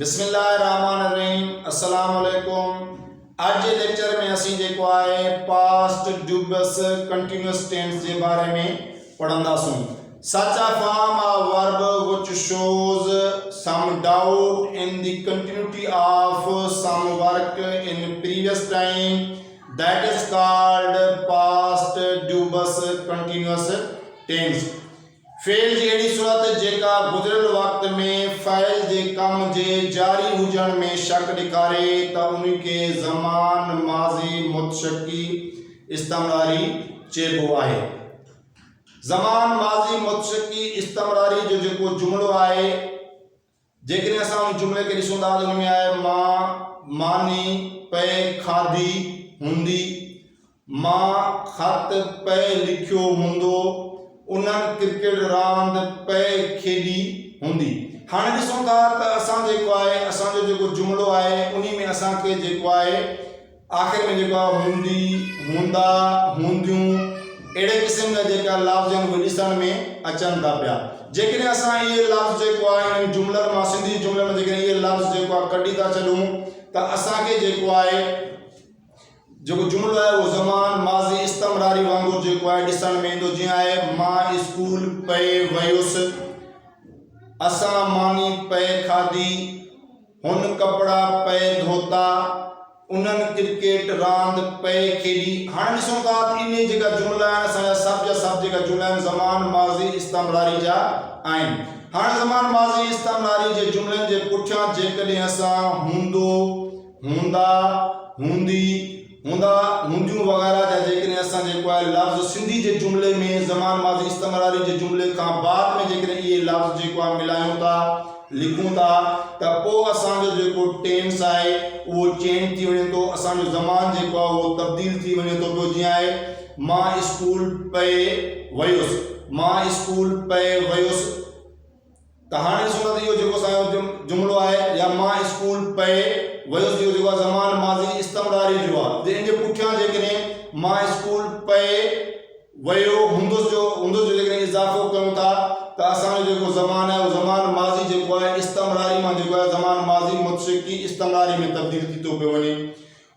बिस्मिल्लाहिर्रहमानिर्रहीम अस्सलाम वालेकुम। आज जे लेक्चर में असीं जेको आहे पास्ट ड्यूबियस कंटिन्यूअस टेंस जे बारे में पढ़ंदासूं। Such a form of verb which shows some doubt in the continuity of some work in previous time, that is called past dubious continuous tense। फेल जी अहिड़ी सूरत जेका गुज़िरियल वक़्त में फ़इल जे कम जे जारी हुजण में शक ॾेखारे त उनखे ज़मान माज़ी मुतशक्की इस्तमरारी चइबो आहे। ज़मान माज़ी मुतशक्की इस्तमरारी जो जेको जुमिलो आहे, जेकॾहिं असां उन जुमिले खे ॾिसूं था त उन में आहे मां मानी पे खाधी हूंदी, मां ख़त पे लिखियो हूंदो, उन्हनि क्रिकेट रांदि पे खेॾी हूंदी। हाणे ॾिसूं था त असां जेको आहे असांजो जेको जुमिलो आहे उन में असांखे जेको आहे आख़िर में जेको आहे हूंदी, हूंदा, हूंदियूं अहिड़े क़िस्म जा जेका लफ़्ज़ आहिनि उहे ॾिसण में अचनि था पिया। जेकॾहिं असां इहे लफ़्ज़ जेको आहे इन जुमिलनि मां सिंधी जुमिलनि में जेकॾहिं इहे लफ़्ज़ जेको आहे कढी था छॾूं त असांखे जेको आहे जेको जुमिलो आहे उहो ज़मान माज़ी इस्तमरारी वांगुरु जेको आहे ॾिसण में ईंदो। जीअं आहे मां स्कूल पे वयुसि, असां मानी पे खाधी, हुन कपिड़ा पे धोता, उन्हनि क्रिकेट रांदि पे खेॾी। हाणे ॾिसूं था इन जेका जुमिला आहिनि असांजा सभु जेका जुमिला आहिनि ज़मान माज़ी इस्तमरारी जा आहिनि। हाणे ज़मान माज़ी इस्तमरारी जे जुमिलनि जे पुठियां जेकॾहिं असां हूंदो, हूंदा, हूंदी, हूंदा, हूंदियूं वग़ैरह जा जेकॾहिं असां जेको आहे लफ़्ज़ सिंधी जे जुमिले में ज़मान माज़ी इस्तमरारी जे जुमिले खां बाद में जेकॾहिं इहे लफ़्ज़ जेको आहे मिलायूं था, लिखूं था त पोइ असांजो जेको टेंस आहे उहो चेंज थी वञे थो, असांजो ज़मान जेको आहे उहो तब्दील थी वञे थो पियो। जीअं आहे मां स्कूल पे वयुसि, मां स्कूल पे वयुसि। त हाणे ॾिसूं था त इहो जेको असांजो जुमिलो आहे या मां स्कूल पे वयुसि जो जेको आहे ज़मान माज़ी इस्तमरारी जो आहे। जंहिंजे पुठियां जेकॾहिं मां स्कूल पे वयो हूंदुसि जो जेकॾहिं इज़ाफ़ो कयूं था त असांजो जेको ज़मान आहे उहो ज़मान माज़ी जेको आहे इस्तमरारी मां जेको आहे ज़मान माज़ी मुतशक्की इस्तमरारी में तब्दील थी थो पियो वञे।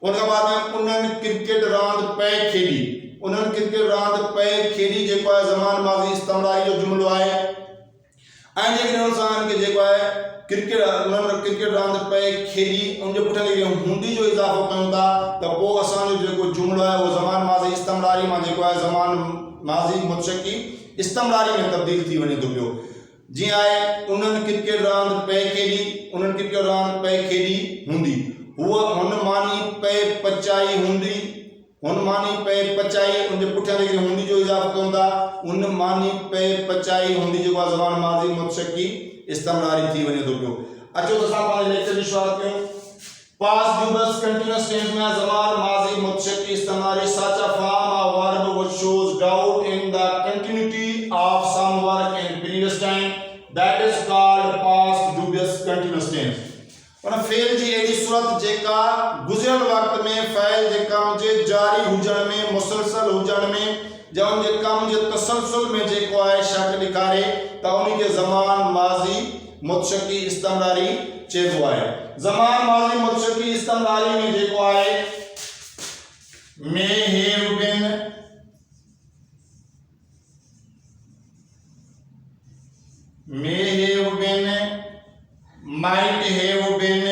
उन खां बाद में उन्हनि क्रिकेट रांदि पे खेॾी, उन्हनि क्रिकेट रांदि पे खेॾी जेको आहे ज़मान माज़ी इस्तमरारी जो जुमिलो आहे। ऐं जेकॾहिं इंसान खे जेको आहे उन्हनि क्रिकेट रांदि पे खेॾी उनजे पुठियां जेकॾहिं हूंदी जो इज़ाफ़ो कयूं था त पोइ असांजो जेको जुमिलो आहे उहो ज़मान माज़ी इस्तमरारी मां जेको आहे ज़मान माज़ी मुतशक्की इस्तमरारी में तब्दील थी वञे थो पियो। जीअं आहे उन्हनि क्रिकेट रांदि पे खेॾी, उन्हनि क्रिकेट रांदि पे खेॾी हूंदी, हुन मानी पे पचाई हूंदी, हुन मानी पे पचाई उनजे पुठियां जेकॾहिं हूंदी जो इज़ाफ़ो कयूं था उन मानी पे पचाई हूंदी जेको आहे ज़मान माज़ी मुतशक्की इस्तमरारी थी वञे थो पियो। अचो त असां पंहिंजे लेक्चर जी शुरूआत कयूं। पास्ट ड्यूबियस कंटिन्यूअस टेंस में ज़मान माज़ी मुतशक्की इस्तमरारी such a form of verb which shows doubt in the continuity of some work in previous time, that is called past dubious continuous tense. पर फेल जी अहिड़ी सूरत जेका गुज़िरियल वक़्त में फ़इल जे कम जे जारी हुजण में मुसलसल हुजण में या उन जे कम जे तसलसल में जेको आहे शक ॾेखारे त उनखे ज़मान माज़ी मुतशक्की इस्तमरारी चइबो आहे। ज़मान माज़ी मुतशक्की इस्तमरारी में जेको आहे may have been, may have been, might have been,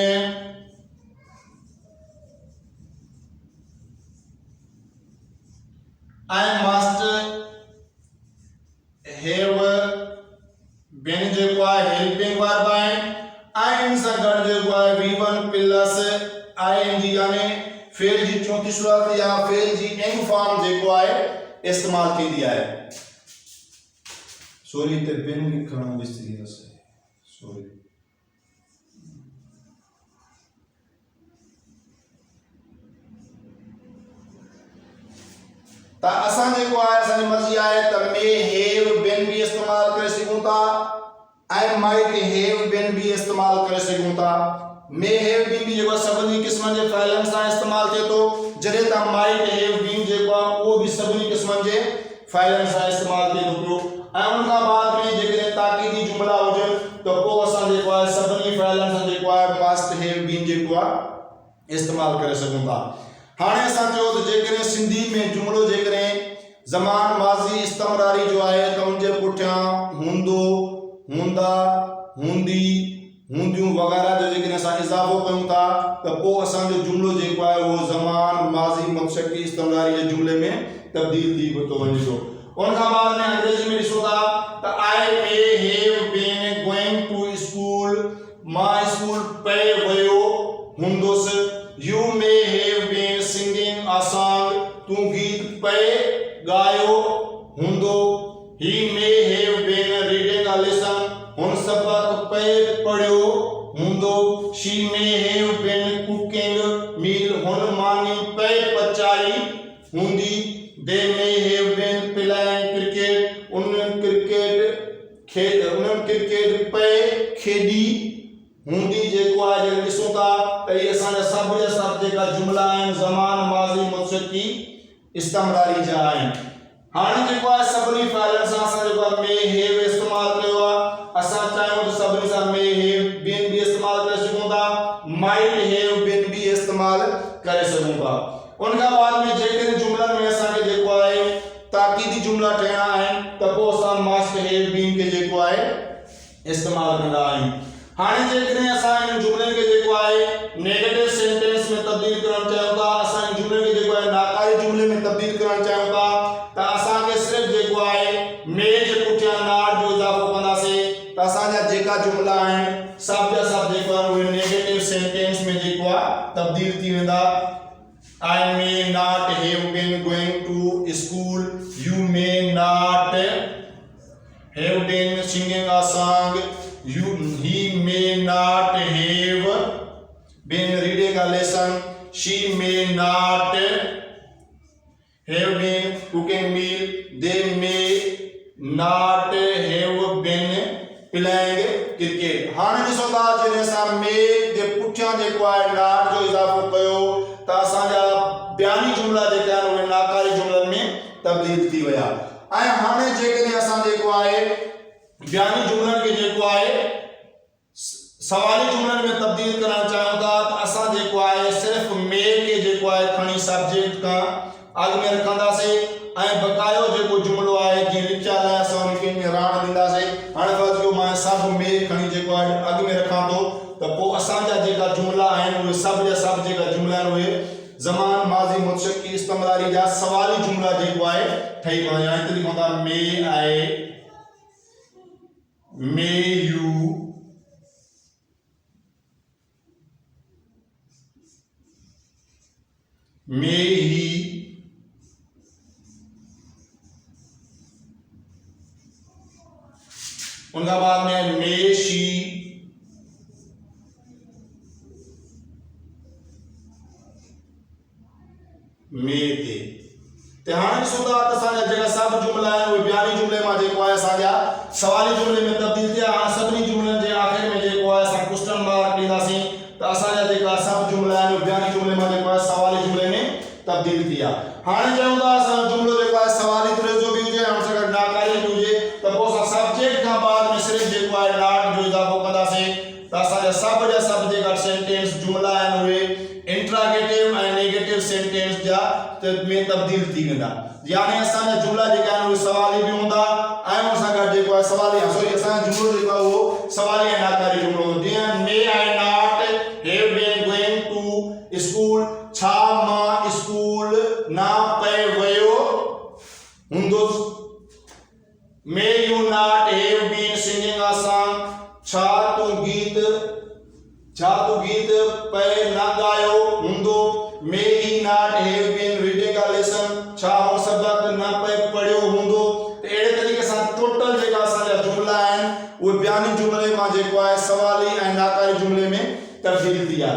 I must have been जेको आहे हेल्पिंग वर्ब आहे। इन सां गॾु जेको आहे V1 प्लस ing यानी फेल जी चौथी सूरत या फेल जी एंड फॉर्म जेको आहे इस्तेमाल थींदी आहे। सॉरी ते बिन लिखण विसरी वियुसि, सॉरी। त असां जेको आहे असांजी मर्ज़ी आहे त मे हैव बीन भी इस्तेमाल करे सघूं था, आई माइट हैव बीन भी इस्तेमाल करे सघूं था। मे हैव बीन भी जेको सभिनी क़िस्मनि जे फ़इलनि सां इस्तेमाल थिए थो, जॾहिं त माइट हैव बीन जेको आहे उहो बि सभिनी क़िस्मनि जे फ़इलनि सां इस्तेमाल थिए थो पियो। ऐं उन खां बाद में जेकॾहिं ताक़ीदी जुमिला हुजनि त पोइ असां जेको आहे सभिनी फ़इलनि सां जेको आहे जेको आहे इस्तेमाल करे सघूं था। हाणे असां चयो त जेकॾहिं सिंधी में जुमिलो जेकॾहिं ज़मान माज़ी इस्तमरारी जो आहे त उनजे पुठियां हूंदो, हूंदा, हूंदी, हूंदियूं वग़ैरह जो जेकॾहिं असां इज़ाफ़ो कयूं था त पोइ असांजो जुमिलो जेको आहे उहो ज़मान माज़ी मुतशक्की इस्तमरारी जे जुमिले में तब्दील थी थो वञे थो। उन खां बाद में अंग्रेजी में ॾिसो था त I may have been going to school, मां स्कूल पए वियो हूंदुसि। You may have been singing a song, तूं गीत पए गायो हूंदो। He may have been reading a lesson, हुन सबक पए पढ़ियो हूंदो। She may have been cooking meal, हुन मानी पए पचाई हूंदी। They may have been playing cricket, उन्हनि क्रिकेट पए खेॾी हूंदी। जेको आहे जेको ॾिसूं था त इहे असांजा सभु जा सभु जेका जुमिला आहिनि ज़मान माज़ी मुतशक्की इस्तमरारी जा आहिनि। हाणे जेको आहे सभिनी फ़ाइलनि सां असां जेको आहे मे हैव इस्तेमालु कयो आहे। असां चाहियूं त सभिनी सां मे हैव बीन बि इस्तेमालु करे सघूं था, माइट हैव बीन बि इस्तेमालु करे सघूं था। उन खां बाद में जेकॾहिं जुमिलनि में असांखे जेको आहे ताक़ीदी जुमिला ठाहिणा आहिनि त पोइ असां मस्ट हैव बीन खे जेको आहे इस्तेमालु कंदा आहियूं। हाणे जेकॾहिं असां इन जुमिलनि खे जेको आहे नेगेटिव सेंटेंस में तब्दील करणु चाहियूं था, असां इन जुमिले खे जेको आहे नाकारी जुमिले में तब्दील करणु चाहियूं था त असांखे सिर्फ़ु जेको आहे मे जे पुठियां नॉट जो इज़ाफ़ो कंदासीं त असांजा जेका जुमिला आहिनि सभु जा सभु जेको आहे उहे नेगेटिव सेंटेंस में जेको आहे तब्दील थी वेंदा। I may not have been going to school. You may not have been singing a song. He may not have been reading a lesson. She may not have been cooking meal. They may not have been playing cricket. हाणे ॾिसो था जॾहिं असां मे जे पुठियां जेको आहे not जो इज़ाफ़ो कयो त असांजा बयानी जुमिला जेका आहिनि उहे नाकारी जुमिलनि में तब्दील थी विया। ऐं हाणे जेकॾहिं असां जेको आहे बयानी जुमिलनि खे जेको आहे सवाली जुमिलनि में तब्दील करणु चाहियूं था त असां जेको आहे सिर्फ़ु मे खे जेको आहे खणी सब्जेक्ट खां अॻु में रखंदासीं ऐं बक़ायो जेको जुमिलो आहे जीअं लिखियल आहे असां उनखे राण ॾींदासीं। हाणे फर्ज़ कयो मां सभु मे खणी जेको आहे अॻु में रखां थो त पोइ असांजा जेका जुमिला आहिनि उहे सभु जा सभु जेका जुमिला आहिनि उहे ज़मान माज़ी मुतशक्की इस्तमरारी जा सवाली जुमिला जेको आहे ठही पवंदा। हिते लिखूं था मे आई, मे यू, मे ही, उनका बाद में मे शी, मे ते हाणे ॾिसूं था त असांजा जेका सभु जुमिला आहिनि उहे बयानी जुमिले मां जेको आहे असांजा सवाली जुमिले में तब्दील थिया। हाणे सभिनी जुमिलनि जे आख़िर में जेको आहे असां क्वेश्चन मार्क ॾींदासीं त असांजा जेका सभु जुमिला आहिनि उहे बयानी जुमिले मां जेको आहे सवाली जुमिले में तब्दील थी विया। हाणे चयूं था असांजो जुमिलो जेको आहे सवाली तरह जो बि हुजे ऐं सां गॾु नाकारी बि हुजे त पोइ असां सब्जेक्ट खां बाद में सिर्फ़ु जेको आहे नॉट जो इज़ाफ़ो कंदासीं त असांजा सभु जा सभु जेका सेंटेंस जुमिला आहिनि उहे इंट्रागेटिव ऐं नेगेटिव सेंटेंस जा में तब्दील थी वेंदा। यानी असांजा जुमिला जेका आहिनि उहे सवाली बि हूंदा ऐं उन सां गॾु जेको आहे सवाली सॉरी असांजो जुमिलो जेको आहे उहो सवाली ऐं नाकारी जुमिलो हूंदो। जीअं may I not have been going to school, छा मां स्कूल न पए वियो हूंदुसि। May you not have been singing a song, छा तूं गीत पए न गायो हूंदो। May he not have been reading a lesson, छा हुन सबक न पए पढ़ियो हूंदो। त अहिड़े तरीक़े सां टोटल जेका असांजा जुमिला आहिनि उहे बयानी जुमिले मां जेको आहे सवाली ऐं नाकारी जुमिले में तब्दील थी विया।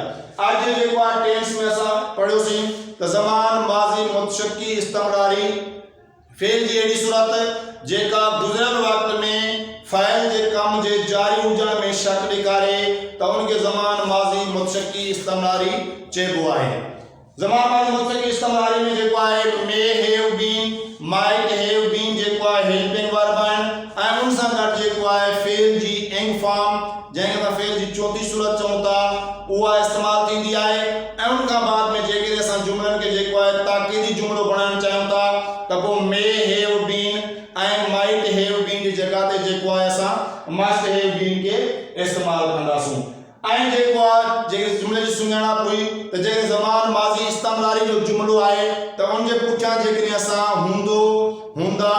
अॼु जेको आहे टेंस में असां पढ़ियोसीं त ज़मान माज़ी मुतशक्की इस्तमरारी फेल जी अहिड़ी सूरत जेका गुज़िरियल वक़्त में फ़ाइल जे कम जे जारी हुजण में शक ॾेखारे त उनखे ज़मान माज़ी मुतशक्की इस्तमरारी चइबो आहे। ज़मान माज़ी मुतशक्की इस्तमरारी में जेको आहे may have been, might have been जेको आहे हेल्पिंग वर्ब आहिनि ऐं उन सां गॾु जेको आहे फेल जी एंग फॉर्म जंहिंखे असां फेल जी चौथी सूरत चऊं था उहा इस्तेमालु थी असां मस्ट हैव बीन के इस्तेमाल कंदासूं। ऐं जेको आहे जेके जुमले जी सुञाणप हुई त जेके ज़मान माज़ी इस्तमरारी जो जुमलो आहे त उन जे पुठियां जेकॾहिं असां हूंदो, हूंदा,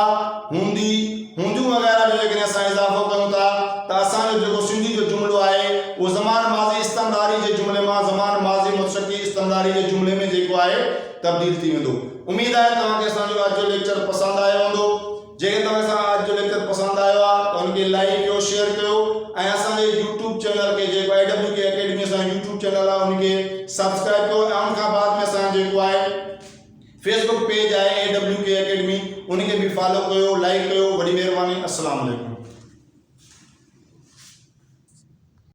हूंदी, हूंदियूं वग़ैरह जो जेकॾहिं असां इज़ाफ़ो कयूं था त असांजो जेको सिंधी जो जुमलो आहे उहो ज़मान माज़ी इस्तमरारी जे जुमले मां ज़मान माज़ी मुतशक्की इस्तमरारी जे जुमले में जेको आहे तब्दील थी वेंदो। उम्मीद आहे तव्हांखे असांजो अॼु जो लेक्चर पसंदि आयो हूंदो। जेके तव्हांखे अॼु जो लेक्चर पसंदि आयो आहे त उनखे लाइक कयो, शेयर कयो ऐं असांजे यूट्यूब चैनल खे जेको आहे AWK अकेडमी असांजो यूट्यूब चैनल आहे उनखे सब्सक्राइब कयो ऐं उनखां बाद में असांजो जेको आहे फेसबुक पेज आहे AWK अकेडमी उनखे बि फॉलो कयो, लाइक कयो। वॾी महिरबानी। अस्सलाम वालेकुम।